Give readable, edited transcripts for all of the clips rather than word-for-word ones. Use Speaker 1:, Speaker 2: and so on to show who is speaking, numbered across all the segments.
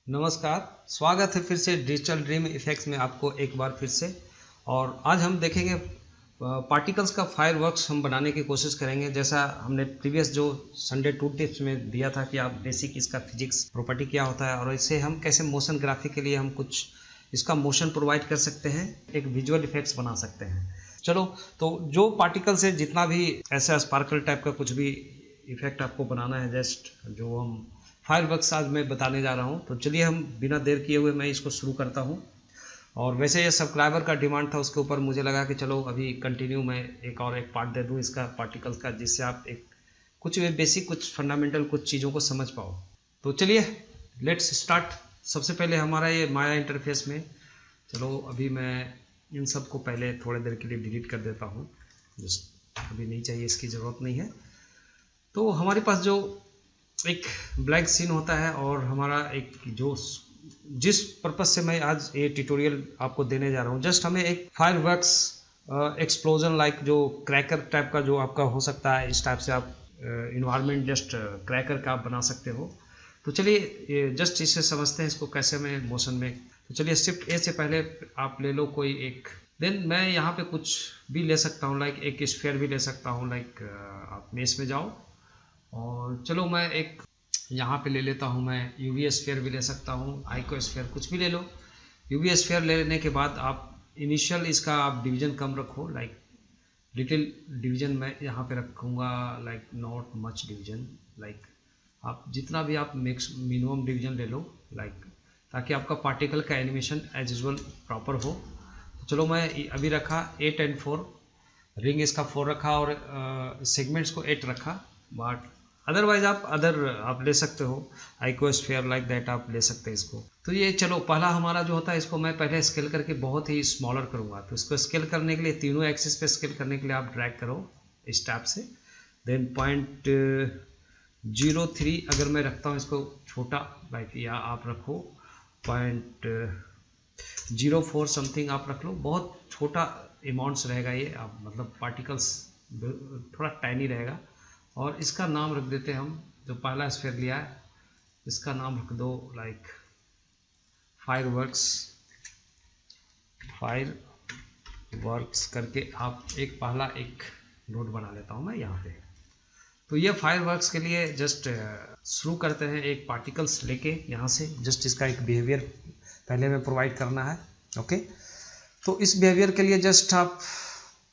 Speaker 1: नमस्कार, स्वागत है फिर से डिजिटल ड्रीम इफेक्ट्स में आपको एक बार फिर से। और आज हम देखेंगे पार्टिकल्स का फायरवर्क्स हम बनाने की कोशिश करेंगे। जैसा हमने प्रीवियस जो संडे 2 टिप्स में दिया था कि आप बेसिक इसका फिजिक्स प्रॉपर्टी क्या होता है और इससे हम कैसे मोशन ग्राफिक के लिए हम कुछ इसका मोशन प्रोवाइड कर सकते हैं, एक विजुअल इफेक्ट्स बना सकते हैं। चलो, तो जो पार्टिकल से जितना भी ऐसा स्पार्कल टाइप का कुछ भी इफेक्ट आपको बनाना है, जस्ट जो हम फायरवर्क्स आज मैं बताने जा रहा हूँ, तो चलिए हम बिना देर किए हुए मैं इसको शुरू करता हूँ। और वैसे ये सब्सक्राइबर का डिमांड था, उसके ऊपर मुझे लगा कि चलो अभी कंटिन्यू मैं एक पार्ट दे दूँ इसका पार्टिकल्स का, जिससे आप एक कुछ बेसिक कुछ फंडामेंटल कुछ चीज़ों को समझ पाओ। तो चलिए लेट्स स्टार्ट। सबसे पहले हमारा ये माया इंटरफेस में, चलो अभी मैं इन सब को पहले थोड़ी देर के लिए डिलीट कर देता हूँ, जस्ट अभी नहीं चाहिए, इसकी ज़रूरत नहीं है। तो हमारे पास जो एक ब्लैंक सीन होता है और हमारा एक जो जिस पर्पस से मैं आज ये ट्यूटोरियल आपको देने जा रहा हूँ, जस्ट हमें एक फायरवर्क्स एक्सप्लोजन लाइक जो क्रैकर टाइप का जो आपका हो सकता है, इस टाइप से आप इन्वायरमेंट जस्ट क्रैकर का आप बना सकते हो। तो चलिए जस्ट इसे समझते हैं इसको कैसे मैं मोशन में। तो चलिए शिफ्ट ए से पहले आप ले लो कोई एक, देन मैं यहाँ पे कुछ भी ले सकता हूँ, लाइक एक स्फीयर भी ले सकता हूँ, लाइक आप मेश में जाओ और चलो मैं एक यहाँ पे ले लेता हूँ, मैं यूवी स्फीयर भी ले सकता हूँ, आइको स्फीयर कुछ भी ले लो। यूवी स्फीयर लेने के बाद आप इनिशियल इसका आप डिवीजन कम रखो, लाइक लिटिल डिवीजन मैं यहाँ पे रखूँगा, like not much division, like आप जितना भी आप मिनिमम डिवीजन ले लो, लाइक ताकि आपका पार्टिकल का एनिमेशन एज यूजुअल प्रॉपर हो। तो चलो मैं अभी रखा 8 and 4, रिंग इसका 4 रखा और सेगमेंट्स को 8 रखा, बट अदरवाइज आप ले सकते हो आइको स्फीयर लाइक दैट, आप ले सकते हैं इसको। तो ये चलो पहला हमारा जो होता है, इसको मैं पहले स्केल करके बहुत ही स्मॉलर करूँगा। तो इसको स्केल करने के लिए तीनों एक्सिस पे स्केल करने के लिए आप ड्रैग करो इस टैप से, देन 0.03 अगर मैं रखता हूँ इसको छोटा, लाइक या आप रखो 0.04 समथिंग आप रख लो, बहुत छोटा अमाउंट्स रहेगा ये, आप मतलब पार्टिकल्स थोड़ा टाइनी रहेगा। और इसका नाम रख देते हैं हम, जो पहला स्फीयर लिया है इसका नाम रख दो लाइक फायरवर्क्स करके आप एक पहला एक नोट बना लेता हूँ मैं यहाँ पे। तो ये फायरवर्क्स के लिए जस्ट शुरू करते हैं एक पार्टिकल्स लेके यहाँ से, जस्ट इसका एक बिहेवियर पहले में प्रोवाइड करना है। ओके, तो इस बिहेवियर के लिए जस्ट आप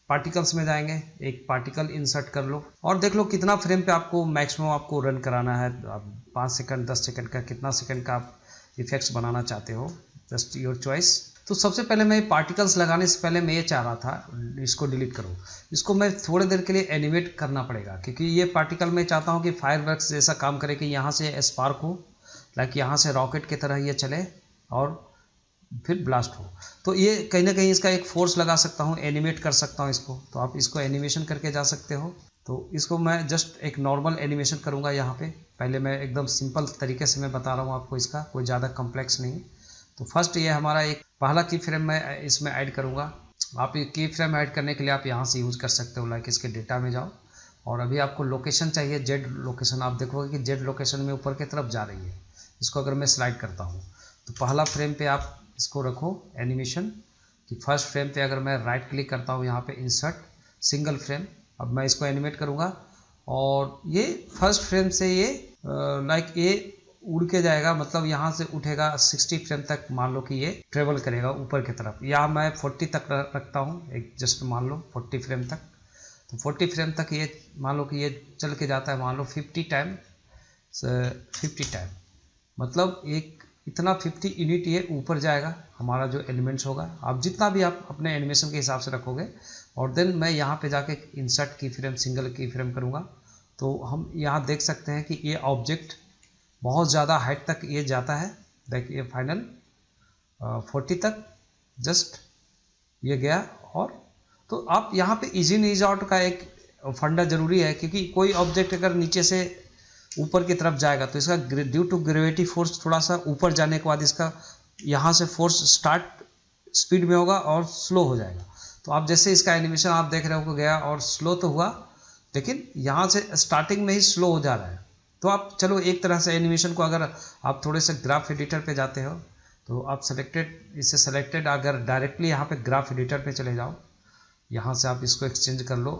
Speaker 1: पार्टिकल्स में जाएंगे, एक पार्टिकल इंसर्ट कर लो और देख लो कितना फ्रेम पे आपको मैक्सिमम आपको रन कराना है। आप 5 सेकंड 10 सेकंड का कितना सेकंड का आप इफेक्ट्स बनाना चाहते हो, जस्ट योर चॉइस। तो सबसे पहले मैं पार्टिकल्स लगाने से पहले मैं ये चाह रहा था, इसको डिलीट करो, इसको मैं थोड़ी देर के लिए एनिमेट करना पड़ेगा, क्योंकि ये पार्टिकल मैं चाहता हूँ कि फायरवर्क्स जैसा काम करे, कि यहाँ से स्पार्क हो, लाइक यहाँ से रॉकेट की तरह ये चले और फिर ब्लास्ट हो। तो ये कहीं ना कहीं इसका एक फोर्स लगा सकता हूँ, एनिमेट कर सकता हूँ इसको, तो आप इसको एनिमेशन करके जा सकते हो। तो इसको मैं जस्ट एक नॉर्मल एनिमेशन करूँगा यहाँ पे, पहले मैं एकदम सिंपल तरीके से मैं बता रहा हूँ आपको, इसका कोई ज़्यादा कम्प्लेक्स नहीं। तो फर्स्ट ये हमारा एक पहला की फ्रेम मैं इसमें ऐड करूँगा। आप ये की फ्रेम ऐड करने के लिए आप यहाँ से यूज़ कर सकते हो, लाइक इसके डेटा में जाओ और अभी आपको लोकेशन चाहिए, जेड लोकेशन। आप देखोगे कि जेड लोकेशन में ऊपर की तरफ जा रही है। इसको अगर मैं स्लाइड करता हूँ तो पहला फ्रेम पे आप इसको रखो एनिमेशन कि फर्स्ट फ्रेम पे अगर मैं राइट क्लिक करता हूँ यहाँ पे इंसर्ट सिंगल फ्रेम, अब मैं इसको एनिमेट करूँगा और ये फर्स्ट फ्रेम से ये लाइक ये उड़ के जाएगा, मतलब यहाँ से उठेगा 60 फ्रेम तक, मान लो कि ये ट्रेवल करेगा ऊपर की तरफ, या मैं 40 तक रखता हूँ, एक जस्ट मान लो 40 फ्रेम तक। तो 40 फ्रेम तक ये मान लो कि ये चल के जाता है, मान लो 50 टाइम, मतलब एक इतना 50 यूनिट ये ऊपर जाएगा हमारा जो एलिमेंट्स होगा। आप जितना भी आप अपने एनिमेशन के हिसाब से रखोगे और देन मैं यहाँ पे जाके इंसर्ट की फ्रेम सिंगल की फ्रेम करूँगा। तो हम यहाँ देख सकते हैं कि ये ऑब्जेक्ट बहुत ज़्यादा हाइट तक ये जाता है, देखिए फाइनल 40 तक जस्ट ये गया। और तो आप यहाँ पे इजी इन इज आउट का एक फंडा जरूरी है, क्योंकि कोई ऑब्जेक्ट अगर नीचे से ऊपर की तरफ जाएगा तो इसका ड्यू टू ग्रेविटी फोर्स थोड़ा सा ऊपर जाने के बाद इसका यहाँ से फोर्स स्टार्ट स्पीड में होगा और स्लो हो जाएगा। तो आप जैसे इसका एनिमेशन आप देख रहे हो गया और स्लो तो हुआ, लेकिन यहाँ से स्टार्टिंग में ही स्लो हो जा रहा है। तो आप चलो एक तरह से एनिमेशन को, अगर आप थोड़े से ग्राफ एडिटर पे जाते हो तो आप इसे सेलेक्टेड अगर डायरेक्टली यहाँ पे ग्राफ एडिटर पे चले जाओ, यहाँ से आप इसको एक्सचेंज कर लो,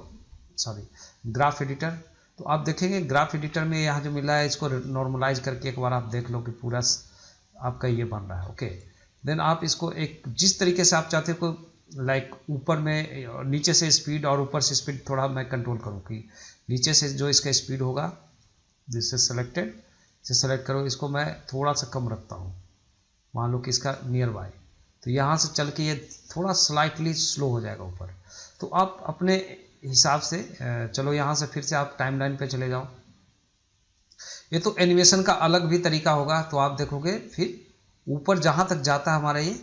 Speaker 1: सॉरी ग्राफ एडिटर, तो आप देखेंगे ग्राफ एडिटर में यहाँ जो मिला है इसको नॉर्मलाइज करके एक बार आप देख लो कि पूरा आपका ये बन रहा है। ओके, देन आप इसको एक जिस तरीके से आप चाहते हो, लाइक ऊपर में नीचे से स्पीड और ऊपर से स्पीड थोड़ा मैं कंट्रोल करूँ कि नीचे से जो इसका स्पीड होगा, दिस इज सेलेक्टेड, इसे सेलेक्ट करो, इसको मैं थोड़ा सा कम रखता हूँ, मान लो कि इसका नियर बाय, तो यहाँ से चल के ये थोड़ा स्लाइटली स्लो हो जाएगा ऊपर। तो आप अपने हिसाब से चलो यहाँ से फिर से आप टाइमलाइन पे चले जाओ। ये तो एनिमेशन का अलग भी तरीका होगा, तो आप देखोगे फिर ऊपर जहाँ तक जाता है हमारा ये,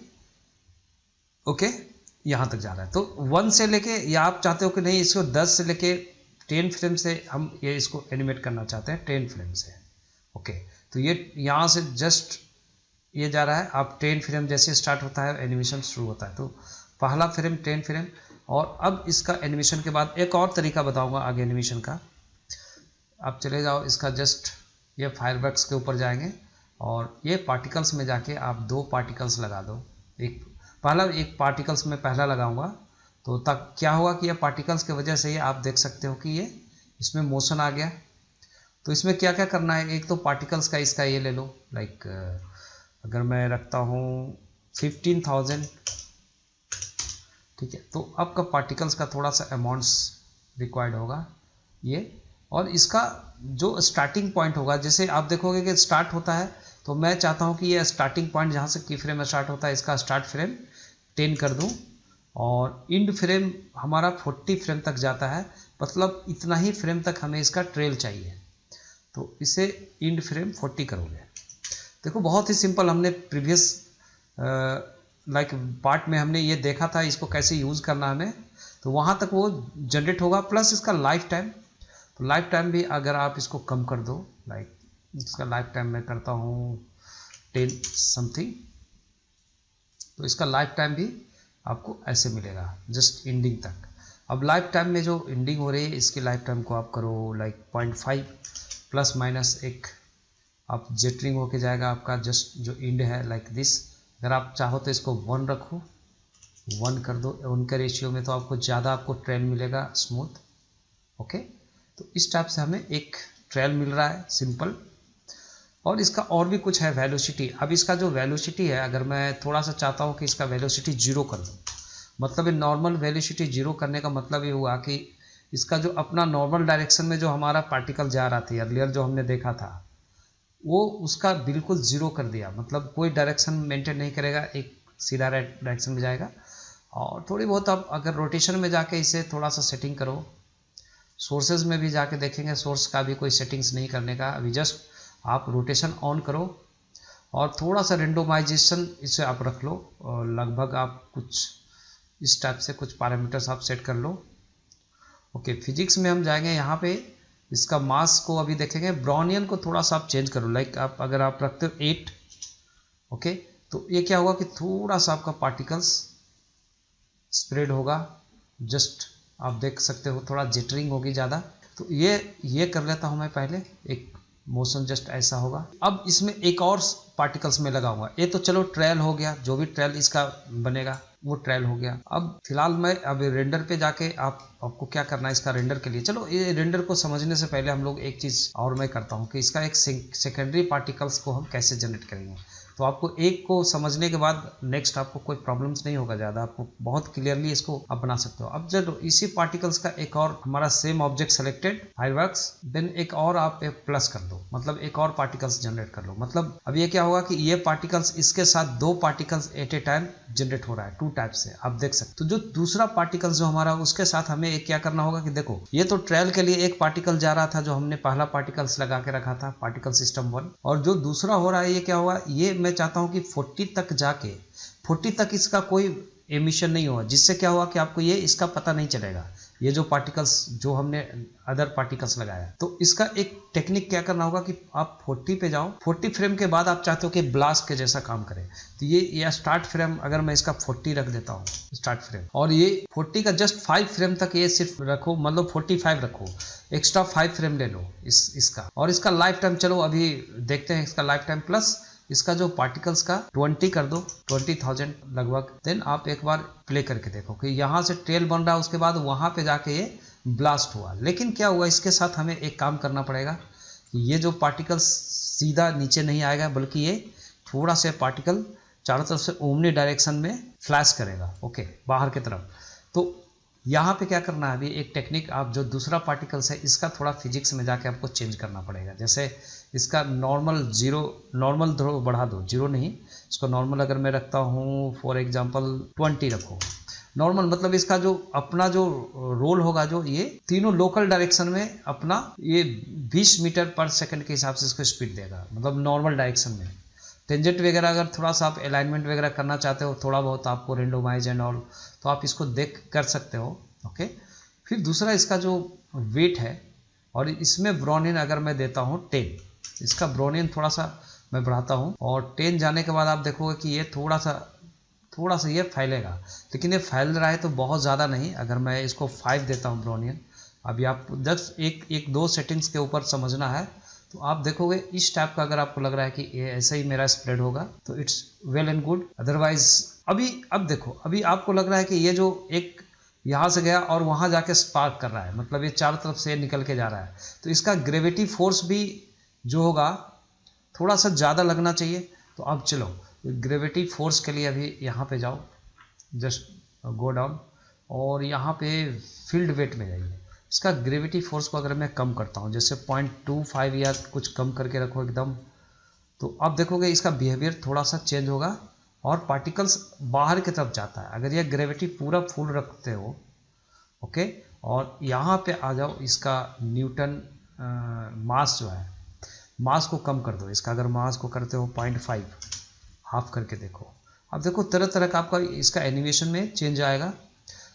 Speaker 1: ओके यहाँ तक जा रहा है, तो 1 से लेके, या आप चाहते हो कि नहीं इसको 10 से लेके 10 फ्रेम से हम ये इसको एनिमेट करना चाहते हैं 10 फ्रेम से। ओके, तो ये यहाँ से जस्ट ये जा रहा है, आप 10 फ्रेम जैसे स्टार्ट होता है एनिमेशन शुरू होता है, तो पहला फ्रेम 10 फ्रेम। और अब इसका एनिमेशन के बाद एक और तरीका बताऊंगा आगे एनिमेशन का। आप चले जाओ इसका जस्ट ये फायरवर्क्स के ऊपर जाएंगे और ये पार्टिकल्स में जाके आप 2 पार्टिकल्स लगा दो। एक पार्टिकल्स में पहला लगाऊंगा, तो तक क्या होगा कि ये पार्टिकल्स की वजह से ये आप देख सकते हो कि ये इसमें मोशन आ गया। तो इसमें क्या क्या करना है, एक तो पार्टिकल्स का इसका ये ले लो, लाइक अगर मैं रखता हूँ 15,000, ठीक है, तो आपका पार्टिकल्स का थोड़ा सा अमाउंट्स रिक्वायर्ड होगा ये। और इसका जो स्टार्टिंग पॉइंट होगा, जैसे आप देखोगे कि स्टार्ट होता है, तो मैं चाहता हूँ कि ये स्टार्टिंग पॉइंट जहाँ से की फ्रेम में स्टार्ट होता है इसका स्टार्ट फ्रेम 10 कर दूँ, और इंड फ्रेम हमारा 40 फ्रेम तक जाता है, मतलब इतना ही फ्रेम तक हमें इसका ट्रेल चाहिए, तो इसे इंड फ्रेम 40 करोगे। देखो बहुत ही सिंपल, हमने प्रीवियस लाइक पार्ट में हमने ये देखा था इसको कैसे यूज़ करना हमें, तो वहाँ तक वो जनरेट होगा। प्लस इसका लाइफ टाइम, तो लाइफ टाइम भी अगर आप इसको कम कर दो, लाइक इसका लाइफ टाइम मैं करता हूँ 10 समथिंग, तो इसका लाइफ टाइम भी आपको ऐसे मिलेगा जस्ट एंडिंग तक। अब लाइफ टाइम में जो एंडिंग हो रही है इसकी लाइफ टाइम को आप करो लाइक 0.5 प्लस माइनस एक आप जेटरिंग होके जाएगा आपका जस्ट जो एंड है लाइक दिस। अगर आप चाहो तो इसको 1 रखो, 1 कर दो, उनके रेशियो में तो आपको ज़्यादा आपको ट्रेल मिलेगा स्मूथ। ओके, तो इस टाइप से हमें एक ट्रेल मिल रहा है सिंपल। और इसका और भी कुछ है वेलोसिटी। अब इसका जो वेलोसिटी है, अगर मैं थोड़ा सा चाहता हूँ कि इसका वेलोसिटी 0 कर दूँ, मतलब ये नॉर्मल वेलोसिटी 0 करने का मतलब ये हुआ कि इसका जो अपना नॉर्मल डायरेक्शन में जो हमारा पार्टिकल जा रहा था अर्लियर जो हमने देखा था, वो उसका बिल्कुल 0 कर दिया, मतलब कोई डायरेक्शन मेंटेन नहीं करेगा, एक सीधा डायरेक्शन में जाएगा। और थोड़ी बहुत आप अगर रोटेशन में जाके इसे थोड़ा सा सेटिंग करो, सोर्सेज में भी जाके देखेंगे, सोर्स का भी कोई सेटिंग्स नहीं करने का, अभी जस्ट आप रोटेशन ऑन करो और थोड़ा सा रेंडोमाइजेशन इसे आप रख लो, और लगभग आप कुछ इस टाइप से कुछ पैरामीटर्स आप सेट कर लो। ओके, फिजिक्स में हम जाएंगे, यहाँ पे इसका मास को अभी देखेंगे, ब्राउनियन को थोड़ा सा आप चेंज करो, लाइक आप अगर आप रखते हो 8, ओके, तो ये क्या होगा कि थोड़ा सा आपका पार्टिकल्स स्प्रेड होगा, जस्ट आप देख सकते हो थोड़ा जिटरिंग होगी ज़्यादा। तो ये कर लेता हूँ मैं पहले, एक मोशन जस्ट ऐसा होगा। अब इसमें एक और पार्टिकल्स में लगाऊंगा, ये तो चलो ट्रेल हो गया, जो भी ट्रेल इसका बनेगा वो ट्रेल हो गया। अब फिलहाल मैं अब रेंडर पे जाके आपको क्या करना है इसका रेंडर के लिए, चलो ये रेंडर को समझने से पहले हम लोग एक चीज़ और मैं करता हूँ कि इसका एक सेकेंडरी पार्टिकल्स को हम कैसे जनरेट करेंगे। तो आपको एक को समझने के बाद नेक्स्ट आपको कोई प्रॉब्लम्स नहीं होगा ज़्यादा, आपको बहुत क्लियरली इसको आप बना सकते हो। अब जब इसी पार्टिकल्स का एक और हमारा same object selected fireworks, then एक और आप एक प्लस कर दो, मतलब एक और पार्टिकल्स जनरेट कर लो। मतलब अब ये क्या होगा कि ये पार्टिकल्स इसके साथ 2 particles at a time generate हो रहा है, 2 टाइप से आप देख सकते। तो जो दूसरा पार्टिकल्स जो हमारा उसके साथ हमें एक क्या करना होगा कि देखो ये तो ट्रेल के लिए एक पार्टिकल जा रहा था जो हमने पहला पार्टिकल्स लगा के रखा था पार्टिकल सिस्टम 1, और जो दूसरा हो रहा है ये क्या होगा, ये मैं चाहता हूँ कि 40 तक जाके 40 तक इसका कोई एमिशन नहीं होगा, जिससे क्या होगा कि आपको ये इसका पता नहीं चलेगा ये जो पार्टिकल्स जो हमने अदर पार्टिकल्स लगाया। तो इसका एक टेक्निक क्या करना होगा कि आप 40 पे जाओ, 40 फ्रेम के बाद आप चाहते हो कि ब्लास्ट के जैसा काम करे, तो ये स्टार्ट फ्रेम अगर मैं इसका 40 रख देता हूँ स्टार्ट फ्रेम, और ये 40 का जस्ट 5 फ्रेम तक ये सिर्फ रखो, मतलब 45 रखो, एक्स्ट्रा 5 फ्रेम ले लो इसका, और इसका लाइफ टाइम चलो अभी देखते हैं इसका लाइफ टाइम, प्लस इसका जो पार्टिकल्स का 20 कर दो, 20,000 लगभग। देन आप एक बार प्ले करके देखो कि यहाँ से ट्रेल बन रहा है, उसके बाद वहाँ पे जाके ये ब्लास्ट हुआ। लेकिन क्या हुआ, इसके साथ हमें एक काम करना पड़ेगा, ये जो पार्टिकल्स सीधा नीचे नहीं आएगा, बल्कि ये थोड़ा सा पार्टिकल चारों तरफ से ओमनी डायरेक्शन में फ्लैश करेगा, ओके, बाहर की तरफ। तो यहाँ पे क्या करना है, अभी एक टेक्निक, आप जो दूसरा पार्टिकल्स है इसका थोड़ा फिजिक्स में जाके आपको चेंज करना पड़ेगा। जैसे इसका नॉर्मल थोड़ा बढ़ा दो, 0 नहीं, इसको नॉर्मल अगर मैं रखता हूँ फॉर एग्जांपल 20 रखो। नॉर्मल मतलब इसका जो अपना जो रोल होगा, जो ये तीनों लोकल डायरेक्शन में अपना ये 20 मीटर पर सेकंड के हिसाब से इसको स्पीड देगा, मतलब नॉर्मल डायरेक्शन में। टेंजेंट वगैरह अगर थोड़ा सा आप अलाइनमेंट वगैरह करना चाहते हो, थोड़ा बहुत आपको रेंडोमाइज एंड ऑल, तो आप इसको देख कर सकते हो, ओके। फिर दूसरा इसका जो वेट है, और इसमें ब्रोनिन अगर मैं देता हूँ 10, इसका ब्रोनिन थोड़ा सा मैं बढ़ाता हूँ, और 10 जाने के बाद आप देखोगे कि ये थोड़ा सा ये फैलेगा, लेकिन ये फैल रहा है तो बहुत ज़्यादा नहीं। अगर मैं इसको 5 देता हूँ ब्रोनियन, अभी आप जस्ट एक दो सेटिंग्स के ऊपर समझना है, तो आप देखोगे इस टाइप का अगर आपको लग रहा है कि ये ऐसा ही मेरा स्प्रेड होगा, तो it's well and good. Otherwise अब देखो, अभी आपको लग रहा है कि ये जो एक यहाँ से गया और वहाँ जाके स्पार्क कर रहा है, मतलब ये चारों तरफ से निकल के जा रहा है, तो इसका ग्रेविटी फोर्स भी जो होगा थोड़ा सा ज़्यादा लगना चाहिए। तो अब चलो ग्रेविटी फोर्स के लिए अभी यहाँ पे जाओ, जस्ट गो डाउन, और यहाँ पे फील्ड वेट में जाइए। इसका ग्रेविटी फोर्स को अगर मैं कम करता हूँ, जैसे 0.25 या कुछ कम करके रखो एकदम, तो अब देखोगे इसका बिहेवियर थोड़ा सा चेंज होगा और पार्टिकल्स बाहर की तरफ जाता है। अगर ये ग्रेविटी पूरा फुल रखते हो, ओके, और यहाँ पे आ जाओ, इसका न्यूटन मास जो है, मास को कम कर दो इसका। अगर मास को करते हो 0.5, हाफ करके देखो, अब देखो तरह तरह का आपका इसका एनिमेशन में चेंज आएगा।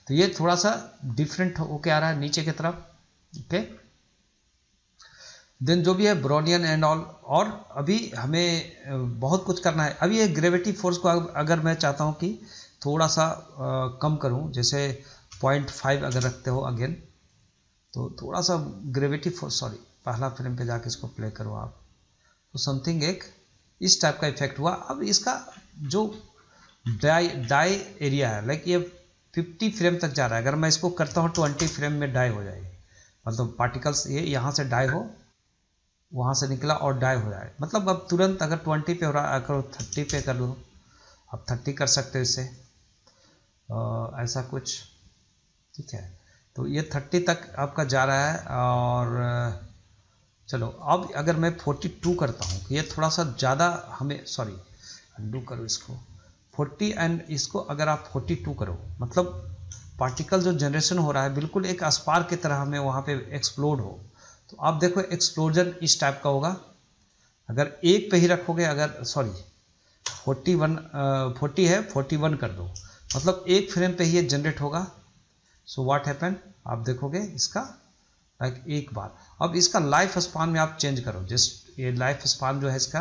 Speaker 1: तो ये थोड़ा सा डिफरेंट होके आ रहा है नीचे की तरफ, ओके। देन जो भी है ब्रोनियन एंड ऑल, और अभी हमें बहुत कुछ करना है। अभी ये ग्रेविटी फोर्स को अगर मैं चाहता हूँ कि थोड़ा सा कम करूँ, जैसे 0.5 अगर रखते हो अगेन, तो थोड़ा सा ग्रेविटी फोर्स, सॉरी, पहला फ्रेम पे जाके इसको प्ले करो आप, तो समथिंग एक इस टाइप का इफेक्ट हुआ। अब इसका जो डाई एरिया है, लाइक ये 50 फ्रेम तक जा रहा है। अगर मैं इसको करता हूँ 20 फ्रेम में डाई हो जाएगी, मतलब पार्टिकल्स ये यहाँ से डाई हो, वहाँ से निकला और डाई हो जाए, मतलब अब तुरंत अगर 20 पे हो रहा है, अगर 30 पे कर लो, अब 30 कर सकते हो इससे, ऐसा कुछ, ठीक है। तो ये 30 तक आपका जा रहा है। और चलो अब अगर मैं 42 करता हूँ, ये थोड़ा सा ज़्यादा हमें, सॉरी अंडू करो इसको, 40 एंड इसको अगर आप 42 करो, मतलब पार्टिकल जो जनरेशन हो रहा है बिल्कुल एक स्पार्क की तरह हमें वहाँ पे एक्सप्लोड हो। तो आप देखो एक्सप्लोजन इस टाइप का होगा। अगर एक पे ही रखोगे, अगर सॉरी 40 है, 41 कर दो, मतलब एक फ्रेम पे ही ये जनरेट होगा। सो व्हाट हैपन, आप देखोगे इसका लाइक एक बार। अब इसका लाइफ स्पान में आप चेंज करो, जस्ट ये लाइफ स्पान जो है इसका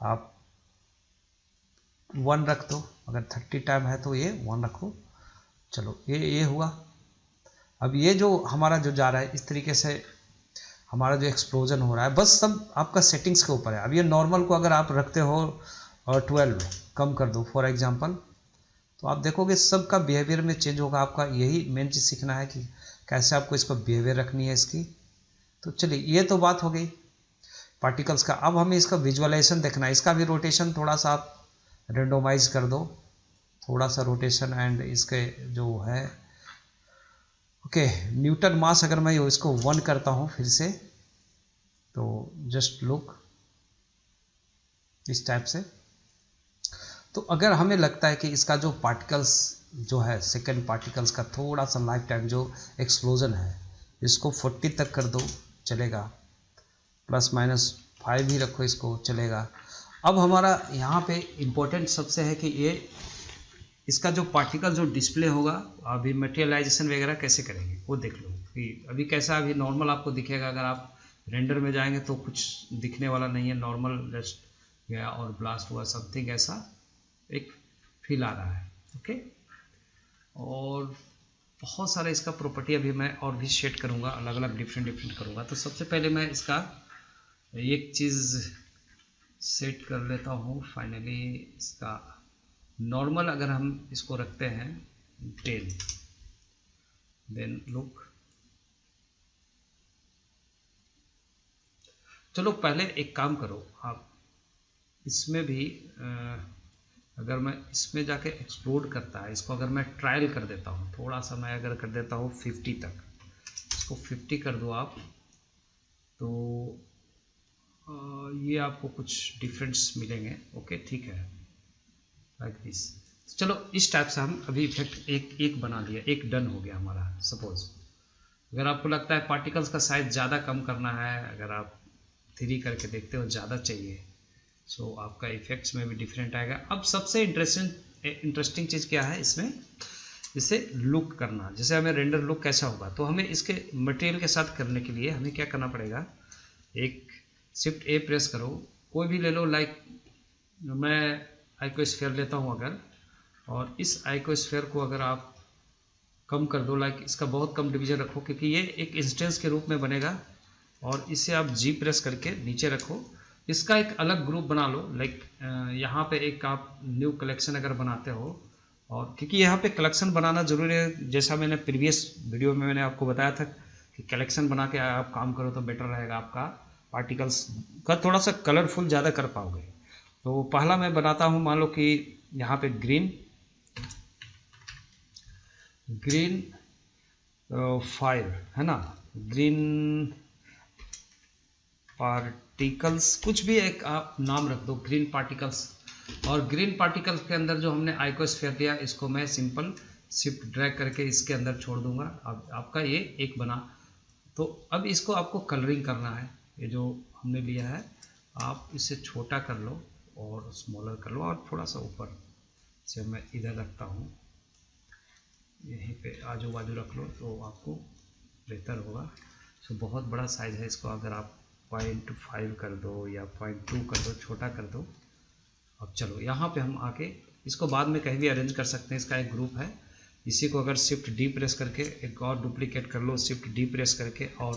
Speaker 1: आप 1 रख दो, अगर 30 टाइम है तो ये 1 रखो। चलो ये हुआ। अब ये जो हमारा जो जा रहा है इस तरीके से, हमारा जो एक्सप्लोजन हो रहा है, बस सब आपका सेटिंग्स के ऊपर है। अब ये नॉर्मल को अगर आप रखते हो और 12 कम कर दो फॉर एग्जांपल, तो आप देखोगे सबका बिहेवियर में चेंज होगा। आपका यही मेन चीज़ सीखना है कि कैसे आपको इसको बिहेवियर रखनी है इसकी। तो चलिए ये तो बात हो गई पार्टिकल्स का। अब हमें इसका विजुअलाइजेशन देखना है। इसका भी रोटेशन थोड़ा सा आप रेंडोमाइज कर दो, थोड़ा सा रोटेशन, एंड इसके जो है ओके न्यूटन मास अगर मैं इसको 1 करता हूँ फिर से, तो जस्ट लुक इस टाइप से। तो अगर हमें लगता है कि इसका जो पार्टिकल्स जो है, सेकेंड पार्टिकल्स का थोड़ा सा लाइफ टाइम जो एक्सप्लोजन है, इसको 40 तक कर दो, चलेगा, ±5 ही रखो इसको, चलेगा। अब हमारा यहाँ पे इम्पोर्टेंट सबसे है कि ये इसका जो पार्टिकल जो डिस्प्ले होगा, अभी मटेरियलाइजेशन वगैरह कैसे करेंगे वो देख लो कि अभी कैसा, अभी नॉर्मल आपको दिखेगा। अगर आप रेंडर में जाएंगे तो कुछ दिखने वाला नहीं है, नॉर्मल जस्ट गया और ब्लास्ट हुआ, समथिंग ऐसा एक फील आ रहा है। ओके, और बहुत सारा इसका प्रॉपर्टी अभी मैं और भी सेट करूँगा, अलग अलग डिफरेंट करूँगा। तो सबसे पहले मैं इसका एक चीज़ सेट कर लेता हूँ फाइनली। इसका नॉर्मल अगर हम इसको रखते हैं 10, देन लुक, चलो पहले एक काम करो आप, इसमें भी अगर मैं इसमें जाके एक्सप्लोड करता है, इसको अगर मैं ट्रायल कर देता हूँ थोड़ा सा, मैं अगर कर देता हूँ 50 तक, इसको 50 कर दो आप, तो ये आपको कुछ डिफरेंस मिलेंगे। ओके ठीक है, लाइक दिस। चलो इस टाइप से हम अभी इफेक्ट एक बना लिया, एक डन हो गया हमारा। सपोज अगर आपको लगता है पार्टिकल्स का साइज ज़्यादा कम करना है, अगर आप 3 करके देखते हो ज़्यादा चाहिए, सो आपका इफेक्ट्स में भी डिफरेंट आएगा। अब सबसे इंटरेस्टिंग चीज़ क्या है इसमें, इसे लुक करना। जैसे हमें रेंडर लुक कैसा होगा, तो हमें इसके मटेरियल के साथ करने के लिए हमें क्या करना पड़ेगा, एक शिफ्ट ए प्रेस करो, कोई भी ले लो, लाइक मैं आइकोस्फेयर लेता हूँ अगर, और इस आइकोस्फेयर को अगर आप कम कर दो, लाइक इसका बहुत कम डिवीजन रखो, क्योंकि ये एक इंस्टेंस के रूप में बनेगा, और इसे आप जी प्रेस करके नीचे रखो। इसका एक अलग ग्रुप बना लो, लाइक यहाँ पे एक आप न्यू कलेक्शन अगर बनाते हो, और क्योंकि यहाँ पे कलेक्शन बनाना जरूरी है, जैसा मैंने प्रीवियस वीडियो में मैंने आपको बताया था कि कलेक्शन बना के आप काम करो तो बेटर रहेगा, आपका पार्टिकल्स का थोड़ा सा कलरफुल ज़्यादा कर पाओगे। तो पहला मैं बनाता हूँ, मान लो कि यहाँ पे ग्रीन फायर है ना, ग्रीन पार्टिकल्स, कुछ भी एक आप नाम रख दो, ग्रीन पार्टिकल्स। और ग्रीन पार्टिकल्स के अंदर जो हमने आइकोस्फेयर दिया, इसको मैं सिंपल शिफ्ट ड्रैग करके इसके अंदर छोड़ दूंगा। अब आपका ये एक बना। तो अब इसको आपको कलरिंग करना है, ये जो हमने लिया है आप इसे छोटा कर लो और स्मॉलर कर लो, और थोड़ा सा ऊपर से मैं इधर रखता हूँ, यहीं पे आजू बाजू रख लो तो आपको बेहतर होगा। सो बहुत बड़ा साइज़ है, इसको अगर आप 0.5 कर दो या 0.2 कर दो, छोटा कर दो। अब चलो यहाँ पे हम आके इसको बाद में कहीं भी अरेंज कर सकते हैं, इसका एक ग्रुप है। इसी को अगर शिफ्ट डी प्रेस करके एक और डुप्लीकेट कर लो, शिफ्ट डी प्रेस करके, और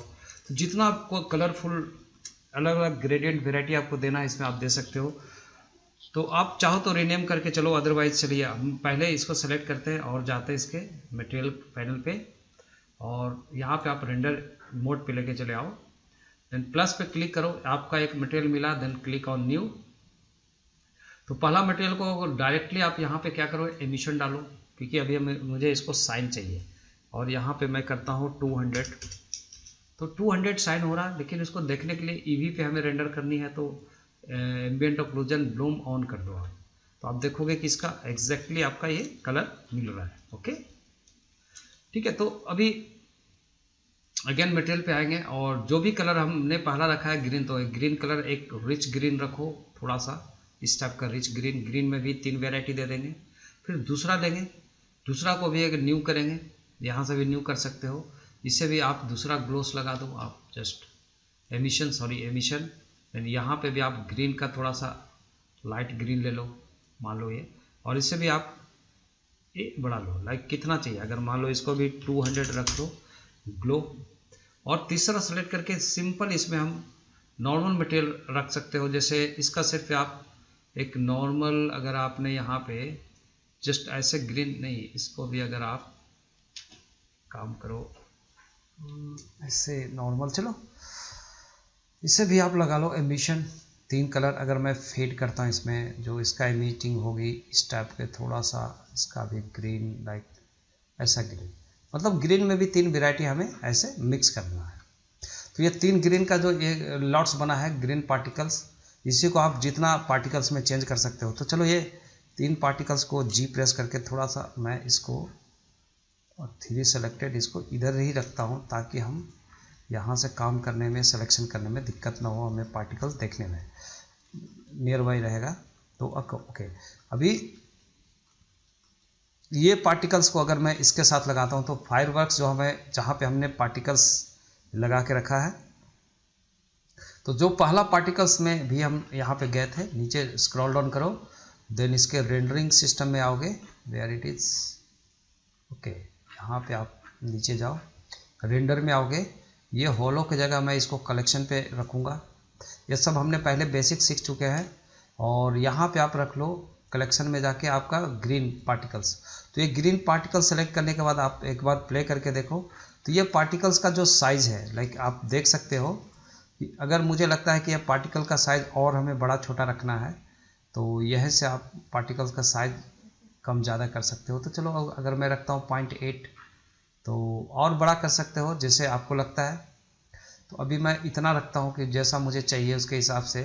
Speaker 1: तो जितना आपको कलरफुल अलग अलग ग्रेडियंट वेराइटी आपको देना है इसमें आप दे सकते हो। तो आप चाहो तो रीनेम करके चलो, अदरवाइज चलिए हम पहले इसको सेलेक्ट करते हैं और जाते हैं इसके मटेरियल पैनल पे, और यहाँ पे आप रेंडर मोड पे लेके चले आओ, देन प्लस पे क्लिक करो, आपका एक मटेरियल मिला, देन क्लिक ऑन न्यू। तो पहला मटेरियल को डायरेक्टली आप यहाँ पे क्या करो, एमिशन डालो, क्योंकि अभी मुझे इसको साइन चाहिए, और यहाँ पे मैं करता हूँ 200। तो 200 साइन हो रहा है, लेकिन इसको देखने के लिए ईवी पे हमें रेंडर करनी है, तो एम्बिएंट ऑक्लूजन ब्लूम ऑन कर दो आप, तो आप देखोगे कि इसका एग्जैक्टली आपका ये कलर मिल रहा है। ओके ठीक है, तो अभी अगेन मटेरियल पे आएंगे, और जो भी कलर हमने पहला रखा है ग्रीन, तो ग्रीन कलर एक रिच ग्रीन रखो, थोड़ा सा इस टाइप का रिच ग्रीन। ग्रीन में भी 3 वेराइटी दे देंगे। फिर दूसरा लेंगे, दूसरा को भी अगर न्यू करेंगे, यहाँ से भी न्यू कर सकते हो, इससे भी आप दूसरा ग्लोस लगा दो, आप जस्ट एमिशन। यहाँ पे भी आप ग्रीन का थोड़ा सा लाइट ग्रीन ले लो, मान लो ये, और इससे भी आप ये बढ़ा लो, लाइक कितना चाहिए, अगर मान लो इसको भी 200 रख दो ग्लो। और तीसरा सेलेक्ट करके सिंपल इसमें हम नॉर्मल मटेरियल रख सकते हो, जैसे इसका सिर्फ आप एक नॉर्मल, अगर आपने यहाँ पे जस्ट ऐसे ग्रीन नहीं, इसको भी अगर आप काम करो ऐसे नॉर्मल, चलो इसे भी आप लगा लो एमिशन 3 कलर। अगर मैं फेड करता हूँ इसमें, जो इसका एमिटिंग होगी इस टाइप के, थोड़ा सा इसका भी ग्रीन, लाइक ऐसा ग्रीन, मतलब ग्रीन में भी 3 वेराइटी हमें ऐसे मिक्स करना है। तो ये 3 ग्रीन का जो ये लॉट्स बना है ग्रीन पार्टिकल्स, इसी को आप जितना पार्टिकल्स में चेंज कर सकते हो। तो चलो ये 3 पार्टिकल्स को जी प्रेस करके थोड़ा सा मैं इसको, और 3 सेलेक्टेड, इसको इधर ही रखता हूँ, ताकि हम यहाँ से काम करने में, सिलेक्शन करने में दिक्कत ना हो, हमें पार्टिकल्स देखने में नियर बाई रहेगा। तो ओके, अभी ये पार्टिकल्स को अगर मैं इसके साथ लगाता हूँ तो फायरवर्क्स जो हमें जहाँ पे हमने पार्टिकल्स लगा के रखा है, तो जो पहला पार्टिकल्स में भी हम यहाँ पे गए थे, नीचे स्क्रॉल डाउन करो, देन इसके रेंडरिंग सिस्टम में आओगे, वेयर इट इज़, ओके, यहाँ पे आप नीचे जाओ, रेंडर में आओगे, ये होलो की जगह मैं इसको कलेक्शन पे रखूँगा। ये सब हमने पहले बेसिक सीख चुके हैं। और यहाँ पे आप रख लो कलेक्शन में जाके आपका ग्रीन पार्टिकल्स। तो ये ग्रीन पार्टिकल सेलेक्ट करने के बाद आप एक बार प्ले करके देखो, तो ये पार्टिकल्स का जो साइज़ है, लाइक आप देख सकते हो कि अगर मुझे लगता है कि यह पार्टिकल का साइज़ और हमें बड़ा छोटा रखना है, तो यह से आप पार्टिकल्स का साइज़ कम ज़्यादा कर सकते हो। तो चलो अगर मैं रखता हूँ 0.8, तो और बड़ा कर सकते हो जैसे आपको लगता है। तो अभी मैं इतना रखता हूँ कि जैसा मुझे चाहिए उसके हिसाब से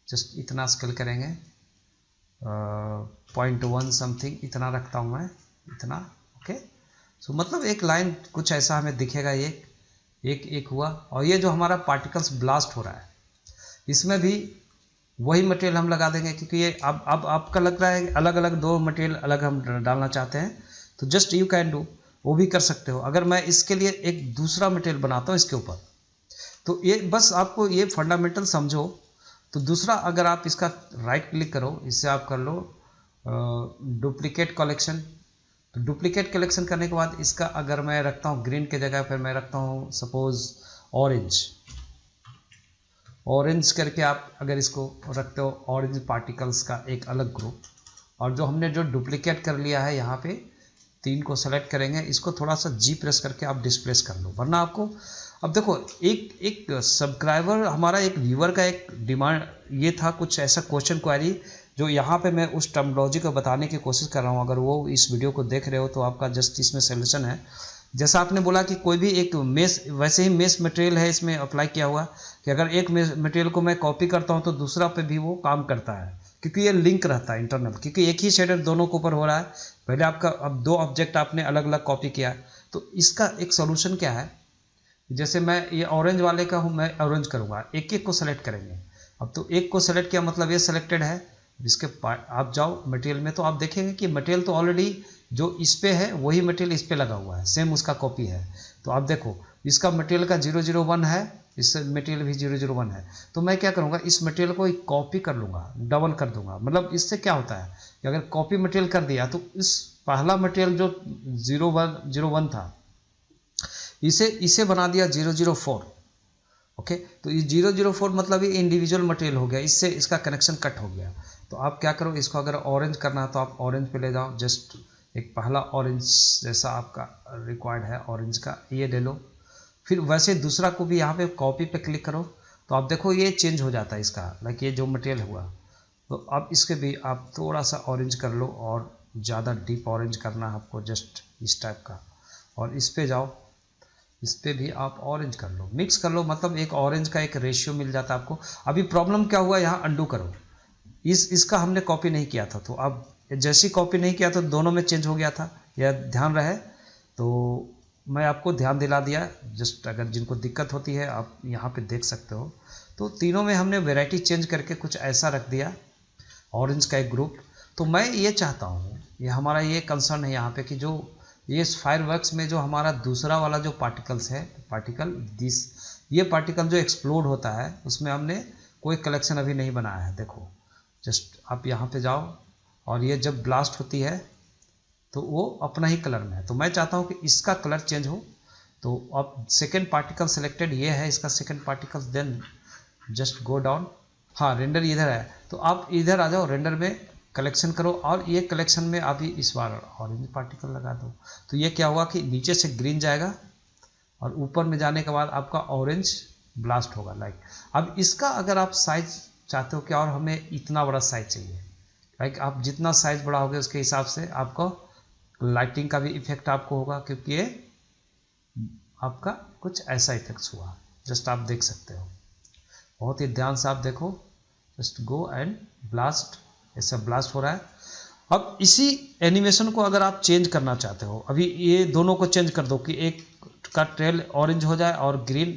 Speaker 1: जस्ट इतना स्केल करेंगे, 0.1 समथिंग इतना रखता हूँ मैं, इतना, ओके। सो मतलब एक लाइन कुछ ऐसा हमें दिखेगा, एक हुआ। और ये जो हमारा पार्टिकल्स ब्लास्ट हो रहा है, इसमें भी वही मटेरियल हम लगा देंगे, क्योंकि ये अब आपका लग रहा है अलग अलग दो मटेरियल अलग हम डालना चाहते हैं, तो जस्ट यू कैन डू, वो भी कर सकते हो। अगर मैं इसके लिए एक दूसरा मटेरियल बनाता हूँ इसके ऊपर, तो ये बस आपको ये फंडामेंटल समझो। तो दूसरा, अगर आप इसका राइट क्लिक करो, इससे आप कर लो डुप्लीकेट कलेक्शन। तो डुप्लीकेट कलेक्शन करने के बाद इसका अगर मैं रखता हूँ ग्रीन के जगह, फिर मैं रखता हूँ सपोज ऑरेंज करके आप अगर इसको रखते हो, ऑरेंज पार्टिकल्स का एक अलग ग्रुप। और जो हमने जो डुप्लीकेट कर लिया है यहाँ पे 3 को सेलेक्ट करेंगे, इसको थोड़ा सा जी प्रेस करके आप डिस्प्लेस कर लो, वरना आपको अब देखो एक सब्सक्राइबर हमारा, एक व्यूअर का एक डिमांड ये था, कुछ ऐसा क्वेश्चन क्वेरी जो यहाँ पे मैं उस टर्मिनोलॉजी को बताने की कोशिश कर रहा हूँ। अगर वो इस वीडियो को देख रहे हो तो आपका जस्ट इसमें सोल्यूशन है। जैसा आपने बोला कि कोई भी एक मेश, वैसे ही मेश मटेरियल है इसमें अप्लाई किया हुआ, कि अगर एक मटेरियल को मैं कॉपी करता हूँ तो दूसरा पे भी वो काम करता है, क्योंकि ये लिंक रहता है इंटरनल, क्योंकि एक ही शेडर दोनों के ऊपर हो रहा है। पहले आपका अब 2 ऑब्जेक्ट आपने अलग अलग कॉपी किया, तो इसका एक सोल्यूशन क्या है, जैसे मैं ये ऑरेंज वाले का हूँ, मैं ऑरेंज करूँगा, एक एक को सेलेक्ट करेंगे। अब तो एक को सेलेक्ट किया मतलब ये सेलेक्टेड है, इसके आप जाओ मटेरियल में, तो आप देखेंगे कि मटेरियल तो ऑलरेडी जो इस पे है वही मटेरियल इस पे लगा हुआ है, सेम उसका कॉपी है। तो आप देखो इसका मटेरियल का 001 है, इस मटेरियल भी 001 है। तो मैं क्या करूँगा, इस मटेरियल को एक कॉपी कर लूँगा, डबल कर दूंगा। मतलब इससे क्या होता है कि अगर कॉपी मटेरियल कर दिया तो इस पहला मटेरियल जो 001 था, इसे बना दिया 004, ओके। तो ये 004 मतलब ये इंडिविजुअल मटेरियल हो गया, इससे इसका कनेक्शन कट हो गया। तो आप क्या करो, इसको अगर ऑरेंज करना है तो आप ऑरेंज पे ले जाओ, जस्ट एक पहला ऑरेंज जैसा आपका रिक्वायर्ड है ऑरेंज का, ये ले लो। फिर वैसे दूसरा को भी यहाँ पे कॉपी पे क्लिक करो, तो आप देखो ये चेंज हो जाता है इसका, लाइक ये जो मटेरियल हुआ। तो अब इसके भी आप थोड़ा सा ऑरेंज कर लो, और ज़्यादा डीप ऑरेंज करना है आपको, जस्ट इस टाइप का। और इस पे जाओ, इस पे भी आप ऑरेंज कर लो, मिक्स कर लो, मतलब एक ऑरेंज का एक रेशियो मिल जाता है आपको। अभी प्रॉब्लम क्या हुआ, यहाँ अंडू करो, इसका हमने कॉपी नहीं किया था, तो अब जैसी कॉपी नहीं किया तो दोनों में चेंज हो गया था, यह ध्यान रहे। तो मैं आपको ध्यान दिला दिया, जस्ट अगर जिनको दिक्कत होती है आप यहाँ पे देख सकते हो। तो तीनों में हमने वैरायटी चेंज करके कुछ ऐसा रख दिया, ऑरेंज का एक ग्रुप। तो मैं ये चाहता हूँ, ये हमारा ये कंसर्न है यहाँ पे कि जो ये फायरवर्क्स में जो हमारा दूसरा वाला जो पार्टिकल्स है, ये पार्टिकल जो एक्सप्लोड होता है, उसमें हमने कोई कलेक्शन अभी नहीं बनाया है। देखो जस्ट आप यहाँ पे जाओ, और ये जब ब्लास्ट होती है तो वो अपना ही कलर में है। तो मैं चाहता हूँ कि इसका कलर चेंज हो। तो अब सेकेंड पार्टिकल सेलेक्टेड ये है, इसका second particle, then just go down. हाँ, रेंडर इधर है, तो आप इधर आ जाओ, रेंडर में कलेक्शन करो, और ये कलेक्शन में अभी इस बार ऑरेंज पार्टिकल लगा दो। तो ये क्या हुआ कि नीचे से ग्रीन जाएगा, और ऊपर में जाने के बाद आपका ऑरेंज ब्लास्ट होगा, लाइक। अब इसका अगर आप साइज चाहते हो कि और हमें इतना बड़ा साइज चाहिए, लाइक आप जितना साइज बड़ा होगा उसके हिसाब से आपको लाइटिंग का भी इफेक्ट आपको होगा, क्योंकि ये आपका कुछ ऐसा इफेक्ट्स हुआ, जस्ट आप देख सकते हो। बहुत ही ध्यान से आप देखो, जस्ट गो एंड ब्लास्ट, ऐसा ब्लास्ट हो रहा है। अब इसी एनिमेशन को अगर आप चेंज करना चाहते हो, अभी ये दोनों को चेंज कर दो कि एक का ट्रेल ऑरेंज हो जाए और ग्रीन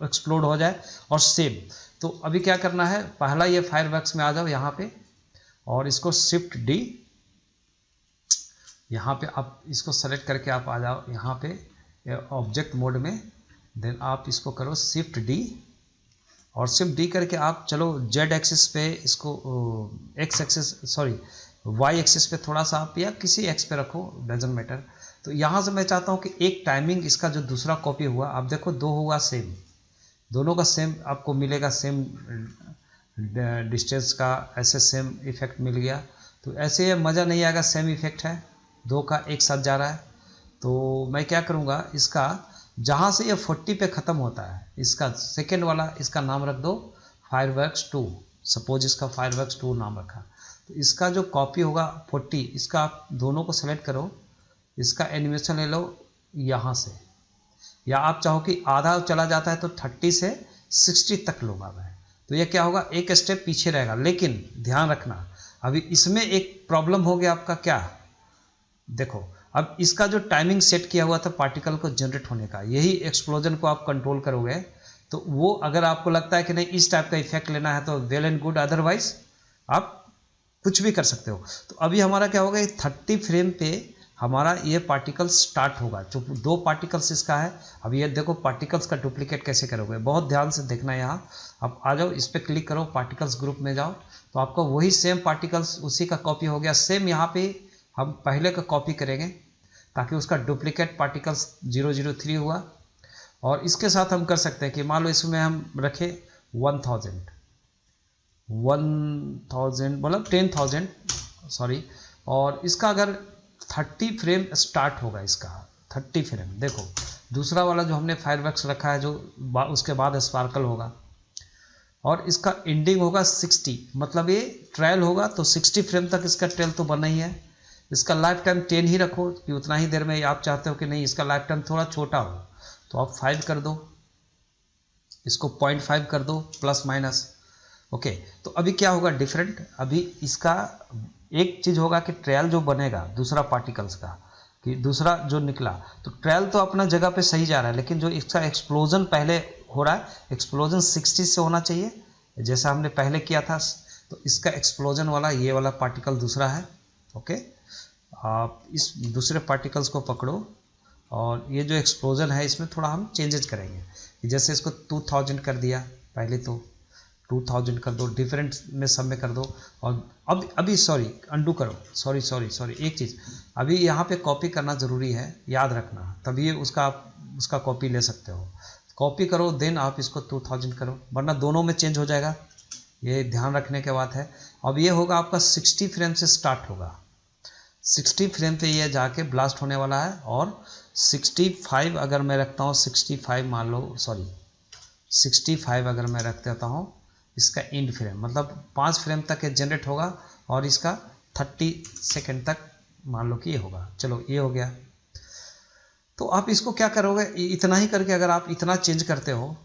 Speaker 1: एक्सप्लोड हो जाए और सेम। तो अभी क्या करना है, पहला ये फायरवर्क्स में आ जाओ यहाँ पे, और इसको शिफ्ट डी, यहाँ पे आप इसको सेलेक्ट करके आप आ जाओ यहाँ पे ऑब्जेक्ट मोड में, देन आप इसको करो शिफ्ट डी, और शिफ्ट डी करके आप चलो जेड एक्सिस पे इसको X axis sorry Y axis पे थोड़ा सा आप या किसी एक्स पे रखो, डजंट मैटर। तो यहाँ से मैं चाहता हूँ कि एक टाइमिंग इसका जो दूसरा कॉपी हुआ, आप देखो दो हुआ सेम, दोनों का सेम आपको मिलेगा, सेम डिस्टेंस का ऐसे सेम इफेक्ट मिल गया। तो ऐसे मज़ा नहीं आएगा, सेम इफेक्ट है, दो का एक साथ जा रहा है। तो मैं क्या करूँगा, इसका जहाँ से ये 40 पे ख़त्म होता है, इसका सेकेंड वाला इसका नाम रख दो फायरवर्क्स 2, सपोज इसका फायरवर्क्स 2 नाम रखा। तो इसका जो कॉपी होगा 40, इसका आप दोनों को सेलेक्ट करो, इसका एनिमेशन ले लो यहाँ से, या आप चाहो कि आधा चला जाता है तो 30 से 60 तक लूँगा मैं। तो ये क्या होगा, एक स्टेप पीछे रहेगा। लेकिन ध्यान रखना, अभी इसमें एक प्रॉब्लम हो गया आपका, क्या देखो, अब इसका जो टाइमिंग सेट किया हुआ था पार्टिकल को जनरेट होने का, यही एक्सप्लोजन को आप कंट्रोल करोगे। तो वो अगर आपको लगता है कि नहीं इस टाइप का इफेक्ट लेना है तो वेल एंड गुड, अदरवाइज आप कुछ भी कर सकते हो। तो अभी हमारा क्या होगा, 30 फ्रेम पे हमारा ये पार्टिकल स्टार्ट होगा, जो दो पार्टिकल्स इसका है। अब ये देखो पार्टिकल्स का डुप्लीकेट कैसे करोगे, बहुत ध्यान से देखना। यहाँ अब आ जाओ, इस पर क्लिक करो, पार्टिकल्स ग्रुप में जाओ, तो आपको वही सेम पार्टिकल्स उसी का कॉपी हो गया। सेम यहाँ पे हम पहले का कॉपी करेंगे ताकि उसका डुप्लीकेट पार्टिकल्स 003 हुआ। और इसके साथ हम कर सकते हैं कि मान लो इसमें हम रखें 1000 मतलब 10,000 सॉरी, और इसका अगर 30 फ्रेम स्टार्ट होगा, इसका 30 फ्रेम देखो, दूसरा वाला जो हमने फायरवर्क्स रखा है जो उसके बाद स्पार्कल होगा, और इसका एंडिंग होगा 60, मतलब ये ट्रायल होगा तो 60 फ्रेम तक इसका ट्रेल तो बना ही है। इसका लाइफ टाइम 10 ही रखो कि उतना ही देर में आप चाहते हो कि नहीं इसका लाइफ टाइम थोड़ा छोटा हो, तो आप 5 कर दो, इसको 0.5 कर दो प्लस माइनस। ओके, तो अभी क्या होगा डिफरेंट, अभी इसका एक चीज़ होगा कि ट्रायल जो बनेगा दूसरा पार्टिकल्स का, कि दूसरा जो निकला, तो ट्रायल तो अपना जगह पे सही जा रहा है, लेकिन जो इसका एक्सप्लोजन पहले हो रहा है, एक्सप्लोजन 60 से होना चाहिए जैसा हमने पहले किया था। तो इसका एक्सप्लोजन वाला ये वाला पार्टिकल दूसरा है। ओके, आप इस दूसरे पार्टिकल्स को पकड़ो, और ये जो एक्सप्लोजन है इसमें थोड़ा हम चेंजेस करेंगे। जैसे इसको 2000 कर दिया, पहले तो 2000 कर दो, डिफरेंट में सब में कर दो। और अब अभी सॉरी अंडू करो, सॉरी एक चीज़, अभी यहाँ पे कॉपी करना ज़रूरी है, याद रखना, तभी उसका कॉपी ले सकते हो। कॉपी करो देन आप इसको 2000 करो, वरना दोनों में चेंज हो जाएगा, ये ध्यान रखने के बात है। अब ये होगा आपका 60 फ्रेम से स्टार्ट होगा, 60 फ्रेम पे ये जाके ब्लास्ट होने वाला है। और 65 अगर मैं रखता हूँ, 65 मान लो, सॉरी 65 अगर मैं रख देता हूँ, इसका एंड फ्रेम मतलब 5 फ्रेम तक ये जनरेट होगा, और इसका 30 सेकेंड तक मान लो कि ये होगा। चलो ये हो गया। तो आप इसको क्या करोगे, इतना ही करके अगर आप इतना चेंज करते हो,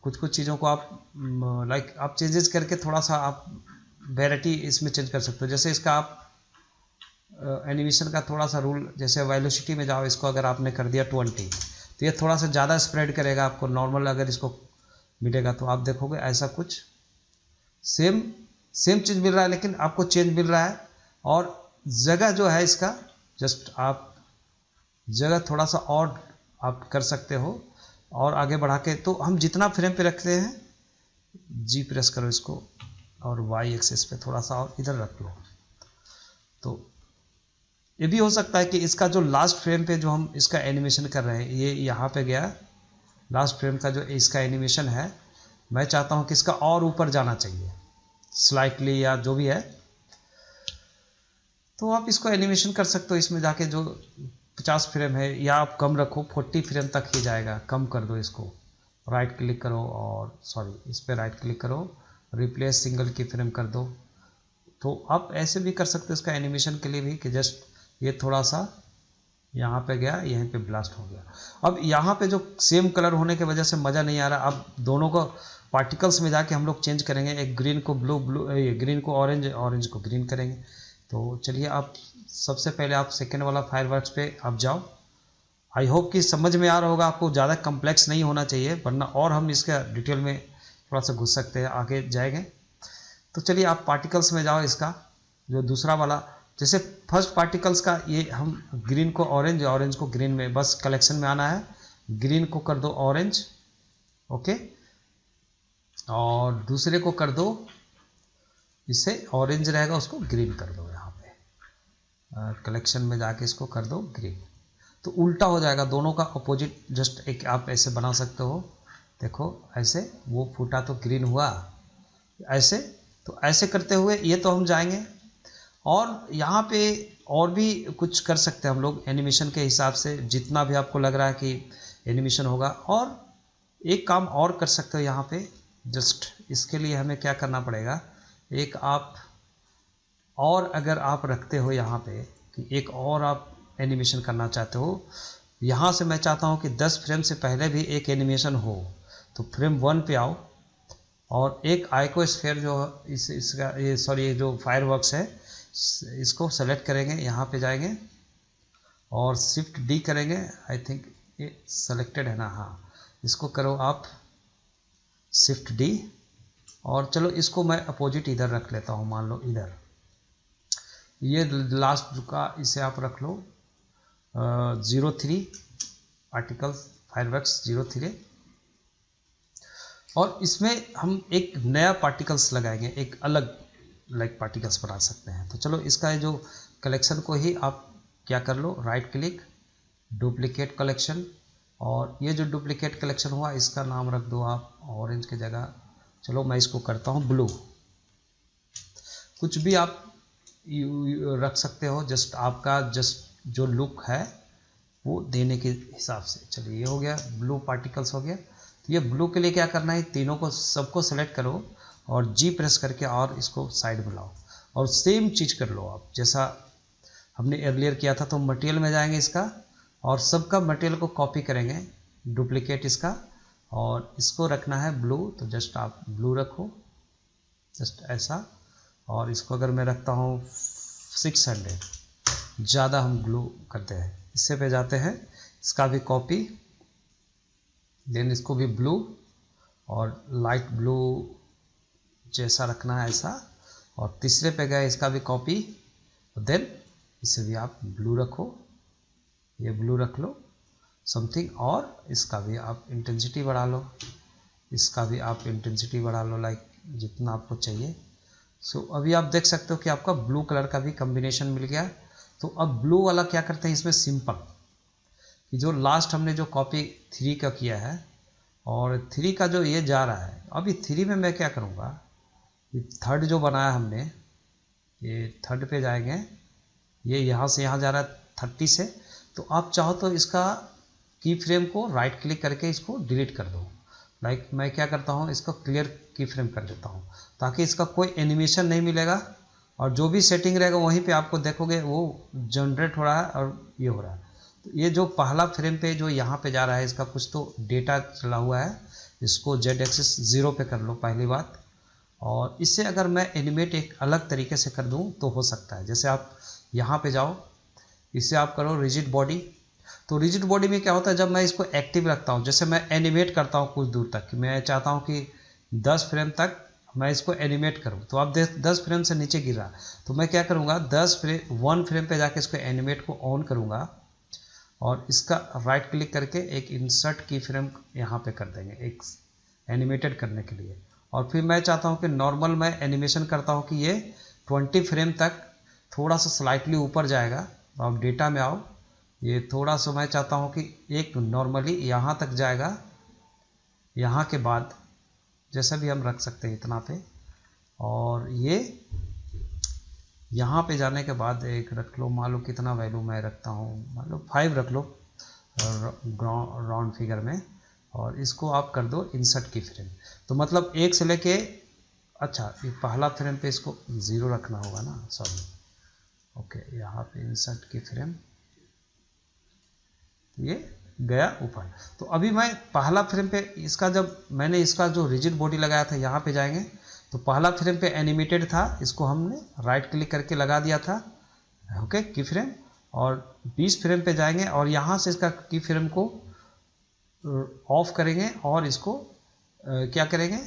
Speaker 1: कुछ चीज़ों को आप लाइक आप चेंजेस करके थोड़ा सा आप वेराइटी इसमें चेंज कर सकते हो। जैसे इसका आप एनिमेशन का थोड़ा सा रूल, जैसे वेलोसिटी में जाओ, इसको अगर आपने कर दिया 20, तो ये थोड़ा सा ज़्यादा स्प्रेड करेगा आपको। नॉर्मल अगर इसको मिलेगा तो आप देखोगे ऐसा कुछ सेम चीज़ मिल रहा है, लेकिन आपको चेंज मिल रहा है। और जगह जो है इसका, जस्ट आप जगह थोड़ा सा और आप कर सकते हो, और आगे बढ़ा के। तो हम जितना फ्रेम पे रखते हैं, जी प्रेस करो इसको, और वाई एक्सिस पे थोड़ा सा और इधर रख लो। तो ये भी हो सकता है कि इसका जो लास्ट फ्रेम पे जो हम इसका एनिमेशन कर रहे हैं, ये यहाँ पे गया लास्ट फ्रेम का जो इसका एनिमेशन है, मैं चाहता हूँ कि इसका और ऊपर जाना चाहिए स्लाइटली, या जो भी है। तो आप इसको एनिमेशन कर सकते हो इसमें जाके, जो 50 फ्रेम है, या आप कम रखो, 40 फ्रेम तक ही जाएगा, कम कर दो इसको। राइट क्लिक करो, और सॉरी इस पर राइट क्लिक करो, रिप्लेस सिंगल की फ्रेम कर दो। तो आप ऐसे भी कर सकते हो इसका एनिमेशन के लिए भी, कि जस्ट ये थोड़ा सा यहाँ पे गया, यहीं पे ब्लास्ट हो गया। अब यहाँ पे जो सेम कलर होने की वजह से मज़ा नहीं आ रहा। अब दोनों को पार्टिकल्स में जाके हम लोग चेंज करेंगे, एक ग्रीन को ब्लू, ग्रीन को ऑरेंज, ऑरेंज को ग्रीन करेंगे। तो चलिए, आप सबसे पहले आप सेकेंड वाला फायरवर्क्स पे आप जाओ। आई होप कि समझ में आ रहा होगा आपको, ज़्यादा कम्प्लेक्स नहीं होना चाहिए, वरना और हम इसका डिटेल में थोड़ा सा घुस सकते हैं, आगे जाएंगे। तो चलिए आप पार्टिकल्स में जाओ, इसका जो दूसरा वाला जैसे फर्स्ट पार्टिकल्स का ये हम ग्रीन को ऑरेंज, ऑरेंज को ग्रीन में बस कलेक्शन में आना है, ग्रीन को कर दो ऑरेंज, ओके, और दूसरे को कर दो, इससे ऑरेंज रहेगा उसको ग्रीन कर दो, यहाँ पे कलेक्शन में जाके इसको कर दो ग्रीन, तो उल्टा हो जाएगा, दोनों का अपोजिट। जस्ट एक आप ऐसे बना सकते हो, देखो ऐसे, वो फूटा तो ग्रीन हुआ, ऐसे, तो ऐसे करते हुए ये तो हम जाएंगे। और यहाँ पे और भी कुछ कर सकते हैं हम लोग एनिमेशन के हिसाब से, जितना भी आपको लग रहा है कि एनिमेशन होगा। और एक काम और कर सकते हो यहाँ पे, जस्ट इसके लिए हमें क्या करना पड़ेगा, एक आप और अगर आप रखते हो यहाँ पे कि एक और आप एनिमेशन करना चाहते हो, यहाँ से मैं चाहता हूँ कि 10 फ्रेम से पहले भी एक एनिमेशन हो, तो फ्रेम 1 पे आओ और एक आइकोस्फेयर जो इसका ये सॉरी ये जो फायरवर्क्स है इसको सेलेक्ट करेंगे, यहाँ पे जाएंगे और शिफ्ट डी करेंगे, आई थिंक ये सेलेक्टेड है ना, हाँ, इसको करो आप शिफ्ट डी, और चलो इसको मैं अपोजिट इधर रख लेता हूँ, मान लो इधर, ये लास्ट का इसे आप रख लो 03 पार्टिकल्स फायरवर्क्स 03, और इसमें हम एक नया पार्टिकल्स लगाएंगे, एक अलग लाइक पार्टिकल्स बना सकते हैं। तो चलो इसका जो कलेक्शन को ही आप क्या कर लो, राइट क्लिक, डुप्लीकेट कलेक्शन, और ये जो डुप्लीकेट कलेक्शन हुआ इसका नाम रख दो आप ऑरेंज की जगह, चलो मैं इसको करता हूँ ब्लू, कुछ भी आप रख सकते हो, जस्ट आपका जस्ट जो लुक है वो देने के हिसाब से। चलिए ये हो गया, ब्लू पार्टिकल्स हो गया। तो ये ब्लू के लिए क्या करना है, तीनों को सबको सेलेक्ट करो और जी प्रेस करके और इसको साइड में लाओ, और सेम चीज़ कर लो आप जैसा हमने अर्लियर किया था। तो मटेरियल में जाएंगे इसका और सबका मटेरियल को कॉपी करेंगे, डुप्लीकेट इसका, और इसको रखना है ब्लू, तो जस्ट आप ब्लू रखो, जस्ट ऐसा, और इसको अगर मैं रखता हूँ 600, ज़्यादा हम ब्लू करते हैं, इससे पे जाते हैं, इसका भी कॉपी, देन इसको भी ब्लू और लाइट ब्लू जैसा रखना है ऐसा, और तीसरे पे गए इसका भी कॉपी, देन इसे भी आप ब्लू रखो, ये ब्लू रख लो समथिंग, और इसका भी आप इंटेंसिटी बढ़ा लो, इसका भी आप इंटेंसिटी बढ़ा लो लाइक जितना आपको चाहिए। सो अभी आप देख सकते हो कि आपका ब्लू कलर का भी कॉम्बिनेशन मिल गया। तो अब ब्लू वाला क्या करते हैं इसमें, सिंपल कि जो लास्ट हमने जो कॉपी 3 का किया है और 3 का जो ये जा रहा है, अभी 3 में मैं क्या करूँगा, ये थर्ड जो बनाया हमने, ये थर्ड पे जाएंगे, ये यहाँ से यहाँ जा रहा है 30 से, तो आप चाहो तो इसका की फ्रेम को राइट क्लिक करके इसको डिलीट कर दो, लाइक मैं क्या करता हूँ इसको क्लियर की फ्रेम कर देता हूँ, ताकि इसका कोई एनिमेशन नहीं मिलेगा, और जो भी सेटिंग रहेगा वहीं पे आपको देखोगे वो जनरेट हो रहा है और ये हो रहा है। तो ये जो पहला फ्रेम पे जो यहाँ पे जा रहा है इसका कुछ तो डेटा चला हुआ है, इसको जेड एक्सिस 0 पे कर लो पहली बात, और इससे अगर मैं एनिमेट एक अलग तरीके से कर दूँ तो हो सकता है। जैसे आप यहाँ पे जाओ, इसे आप करो रिजिड बॉडी, तो रिजिड बॉडी में क्या होता है, जब मैं इसको एक्टिव रखता हूँ, जैसे मैं एनिमेट करता हूँ कुछ दूर तक, मैं चाहता हूँ कि 10 फ्रेम तक मैं इसको एनिमेट करूँ, तो आप 10 फ्रेम से नीचे गिर रहा, तो मैं क्या करूँगा 1 फ्रेम पे जाके इसको एनिमेट को ऑन करूँगा, और इसका राइट क्लिक करके एक इंसर्ट की फ्रेम यहाँ पे कर देंगे एक एनिमेटेड करने के लिए। और फिर मैं चाहता हूँ कि नॉर्मल मैं एनिमेशन करता हूँ कि ये 20 फ्रेम तक थोड़ा सा स्लाइटली ऊपर जाएगा, तो आप डेटा में आओ, ये थोड़ा सा मैं चाहता हूँ कि एक नॉर्मली यहाँ तक जाएगा, यहाँ के बाद जैसा भी हम रख सकते हैं इतना पे, और ये यहाँ पे जाने के बाद एक रख लो, मान लो कितना वैल्यू मैं रखता हूँ, मान लो 5 रख लो राउंड फिगर में, और इसको आप कर दो इंसर्ट की फ्रेम। तो मतलब 1 से लेके, अच्छा ये पहला फ्रेम पे इसको 0 रखना होगा ना, सॉरी, ओके, यहाँ पे इंसर्ट की फ्रेम, ये गया ऊपर। तो अभी मैं पहला फ्रेम पे इसका, जब मैंने इसका जो रिजिड बॉडी लगाया था यहाँ पे जाएंगे, तो पहला फ्रेम पे एनिमेटेड था, इसको हमने राइट क्लिक करके लगा दिया था, ओके, की फ्रेम, और 20 फ्रेम पे जाएंगे और यहाँ से इसका की फ्रेम को ऑफ करेंगे, और इसको क्या करेंगे,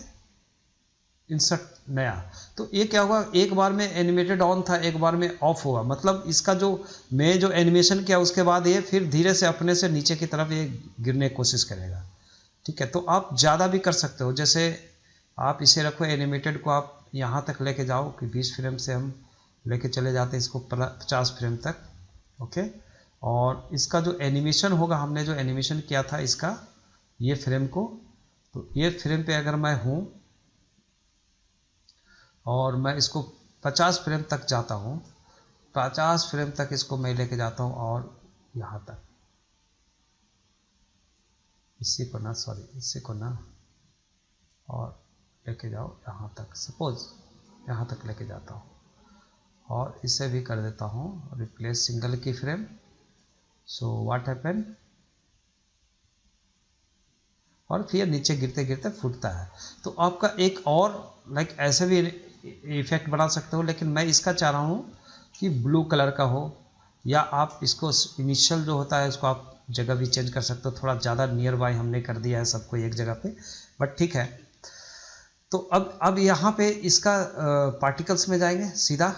Speaker 2: इंसर्ट नया। तो ये क्या होगा, एक बार में एनिमेटेड ऑन था, एक बार में ऑफ हुआ, मतलब इसका जो मैं जो एनिमेशन किया उसके बाद ये फिर धीरे से अपने से नीचे की तरफ ये गिरने की कोशिश करेगा। ठीक है, तो आप ज़्यादा भी कर सकते हो, जैसे आप इसे रखो एनिमेटेड को, आप यहाँ तक लेके जाओ कि 20 फ्रेम से हम लेके चले जाते हैं इसको 50 फ्रेम तक। ओके, और इसका जो एनिमेशन होगा, हमने जो एनिमेशन किया था इसका ये फ्रेम को, तो ये फ्रेम पे अगर मैं हूँ और मैं इसको 50 फ्रेम तक जाता हूँ, 50 फ्रेम तक इसको मैं लेके जाता हूँ और यहाँ तक, इसी को ना, सॉरी इसी को ना, और लेके जाओ यहाँ तक, सपोज यहाँ तक लेके जाता हूँ और इसे भी कर देता हूँ रिप्लेस सिंगल की फ्रेम। सो व्हाट हैपन, और फिर नीचे गिरते गिरते फूटता है। तो आपका एक और लाइक ऐसे भी इफेक्ट बना सकते हो, लेकिन मैं इसका चाह रहा हूँ कि ब्लू कलर का हो, या आप इसको इनिशियल जो होता है उसको आप जगह भी चेंज कर सकते हो, थोड़ा ज़्यादा नियर बाय हमने कर दिया है सबको एक जगह पे, बट ठीक है। तो अब यहाँ पे इसका पार्टिकल्स में जाएंगे सीधा,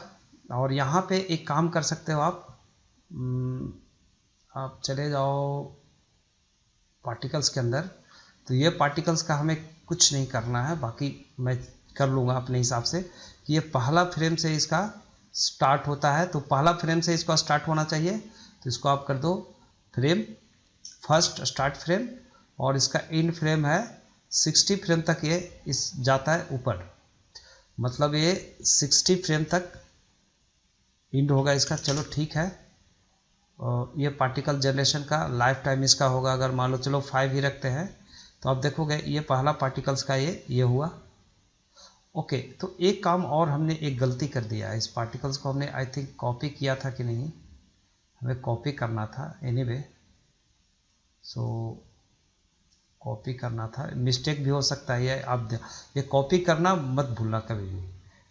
Speaker 2: और यहाँ पे एक काम कर सकते हो आप चले जाओ पार्टिकल्स के अंदर। तो ये पार्टिकल्स का हमें कुछ नहीं करना है, बाकी मैं कर लूँगा अपने हिसाब से कि ये पहला फ्रेम से इसका स्टार्ट होता है, तो पहला फ्रेम से इसका स्टार्ट होना चाहिए। तो इसको आप कर दो फ्रेम फर्स्ट स्टार्ट फ्रेम, और इसका एंड फ्रेम है 60 फ्रेम तक ये इस जाता है ऊपर, मतलब ये 60 फ्रेम तक एंड होगा इसका। चलो ठीक है, और ये पार्टिकल जनरेशन का लाइफ टाइम इसका होगा, अगर मान लो चलो 5 ही रखते हैं, तो आप देखोगे ये पहला पार्टिकल्स का ये हुआ। ओके, तो एक काम और हमने एक गलती कर दिया है, इस पार्टिकल्स को हमने आई थिंक कॉपी किया था कि नहीं, हमें कॉपी करना था एनीवे, सो कॉपी करना था, मिस्टेक भी हो सकता है ये, आप ये कॉपी करना मत भूलना कभी भी।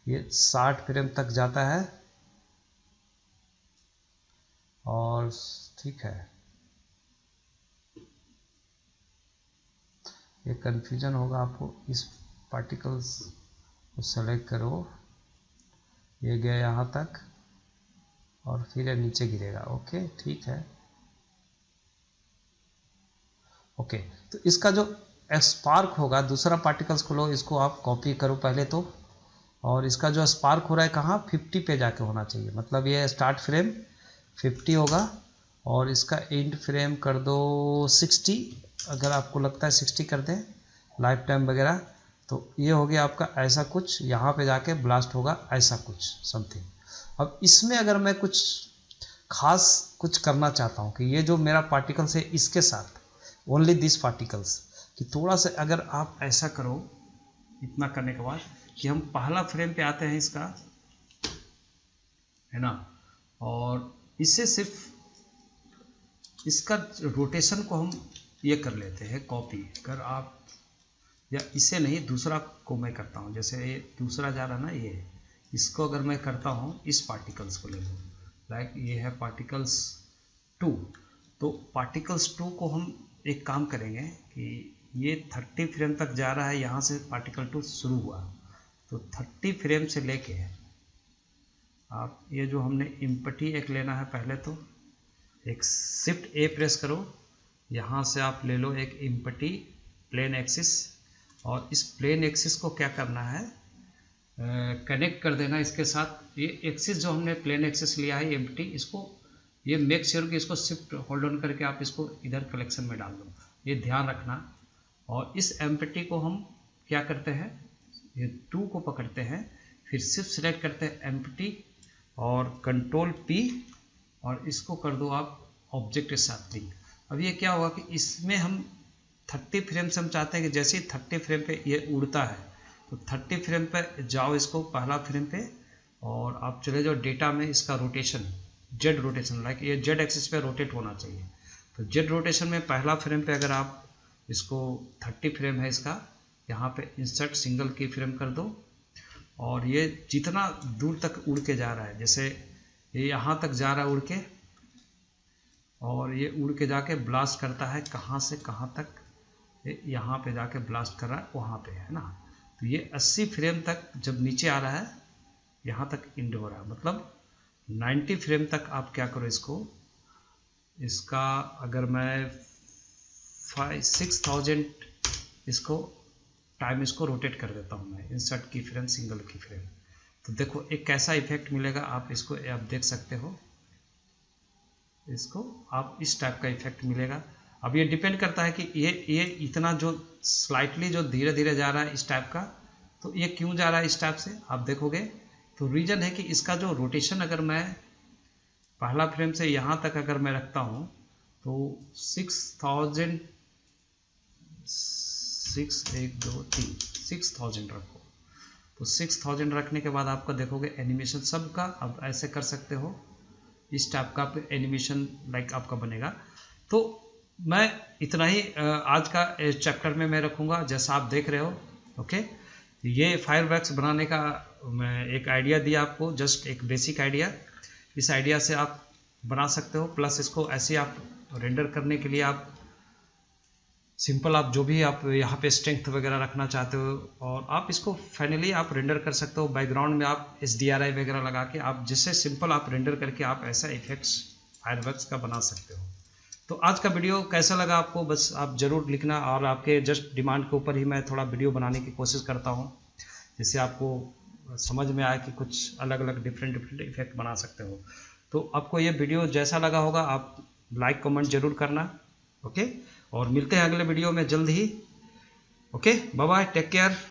Speaker 2: ये 60 फ्रेम तक जाता है और ठीक है, ये कन्फ्यूजन होगा आपको, इस पार्टिकल्स को सेलेक्ट करो, ये गया यहाँ तक और फिर ये नीचे गिरेगा। ओके ठीक है, ओके। तो इसका जो स्पार्क होगा, दूसरा पार्टिकल्स को लो, इसको आप कॉपी करो पहले तो, और इसका जो स्पार्क हो रहा है कहाँ 50 पे जाके होना चाहिए, मतलब ये स्टार्ट फ्रेम 50 होगा और इसका एंड फ्रेम कर दो 60, अगर आपको लगता है 60 कर दें लाइफ टाइम वगैरह। तो ये हो गया आपका ऐसा कुछ, यहाँ पे जाके ब्लास्ट होगा ऐसा कुछ समथिंग। अब इसमें अगर मैं कुछ खास कुछ करना चाहता हूँ कि ये जो मेरा पार्टिकल्स है इसके साथ ओनली दिस पार्टिकल्स, कि थोड़ा सा अगर आप ऐसा करो, इतना करने के बाद कि हम पहला फ्रेम पे आते हैं इसका, है ना, और इससे सिर्फ इसका रोटेशन को हम ये कर लेते हैं कॉपी। अगर आप, या इसे नहीं दूसरा को मैं करता हूँ, जैसे ये दूसरा जा रहा ना, ये इसको अगर मैं करता हूँ, इस पार्टिकल्स को ले लो, लाइक ये है पार्टिकल्स 2, तो पार्टिकल्स 2 को हम एक काम करेंगे कि ये 30 फ्रेम तक जा रहा है, यहाँ से पार्टिकल 2 शुरू हुआ, तो 30 फ्रेम से लेके आप ये जो हमने इम्पटी एक लेना है, पहले तो एक शिफ्ट ए प्रेस करो, यहाँ से आप ले लो एक इम्पटी प्लेन एक्सिस, और इस प्लेन एक्सिस को क्या करना है, कनेक्ट कर देना इसके साथ। ये एक्सिस जो हमने प्लेन एक्सिस लिया है एम्प्टी, इसको ये मेक श्योर कि इसको शिफ्ट होल्ड ऑन करके आप इसको इधर कलेक्शन में डाल दो, ये ध्यान रखना। और इस एम्प्टी को हम क्या करते हैं, ये 2 को पकड़ते हैं, फिर शिफ्ट सेलेक्ट करते हैं एम्प्टी और कंट्रोल P, और इसको कर दो आप ऑब्जेक्ट के साथ लिंक। अब ये क्या होगा कि इसमें हम 30 फ्रेम से हम चाहते हैं कि जैसे ही 30 फ्रेम पे ये उड़ता है, तो 30 फ्रेम पे जाओ इसको पहला फ्रेम पे, और आप चले जाओ डेटा में, इसका रोटेशन जेड रोटेशन, लाइक ये जेड एक्सिस पे रोटेट होना चाहिए। तो जेड रोटेशन में पहला फ्रेम पे अगर आप इसको 30 फ्रेम है इसका, यहाँ पे इंसर्ट सिंगल की फ्रेम कर दो, और ये जितना दूर तक उड़ के जा रहा है, जैसे ये यहाँ तक जा रहा है उड़ के, और ये उड़ के जाके ब्लास्ट करता है कहाँ से कहाँ तक, यहाँ पे जाके ब्लास्ट कर रहा है वहाँ पे, है ना। तो ये 80 फ्रेम तक जब नीचे आ रहा है, यहाँ तक इंड हो रहा है, मतलब 90 फ्रेम तक आप क्या करो इसका अगर मैं 6000 इसको टाइम इसको रोटेट कर देता हूँ मैं, इंसर्ट की फ्रेम, सिंगल की फ्रेम, तो देखो एक कैसा इफेक्ट मिलेगा। आप इसको आप देख सकते हो, इसको आप इस टाइप का इफेक्ट मिलेगा। अब ये डिपेंड करता है कि ये इतना जो स्लाइटली जो धीरे धीरे जा रहा है इस टाइप का, तो ये क्यों जा रहा है इस टाइप से आप देखोगे तो रीजन है कि इसका जो रोटेशन अगर मैं पहला फ्रेम से यहाँ तक अगर मैं रखता हूँ तो 6000 रखो, तो 6000 रखने के बाद आपका देखोगे एनिमेशन सबका अब ऐसे कर सकते हो, इस टाइप का एनिमेशन लाइक आपका बनेगा। तो मैं इतना ही आज का चैप्टर में मैं रखूँगा, जैसा आप देख रहे हो। ओके, ये फायरवर्क्स बनाने का मैं एक आइडिया दिया आपको, जस्ट एक बेसिक आइडिया। इस आइडिया से आप बना सकते हो, प्लस इसको ऐसे आप रेंडर करने के लिए आप सिंपल आप जो भी आप यहाँ पे स्ट्रेंथ वगैरह रखना चाहते हो, और आप इसको फाइनली आप रेंडर कर सकते हो। बैकग्राउंड में आप HDRI वगैरह लगा के आप जिससे सिंपल आप रेंडर करके आप ऐसा इफेक्ट्स फायरवर्क्स का बना सकते हो। तो आज का वीडियो कैसा लगा आपको, बस आप ज़रूर लिखना, और आपके जस्ट डिमांड के ऊपर ही मैं थोड़ा वीडियो बनाने की कोशिश करता हूँ, जिससे आपको समझ में आए कि कुछ अलग अलग डिफरेंट इफेक्ट बना सकते हो। तो आपको ये वीडियो जैसा लगा होगा आप लाइक कमेंट जरूर करना। ओके, और मिलते हैं अगले वीडियो में जल्द ही। Okay, bye bye, take care.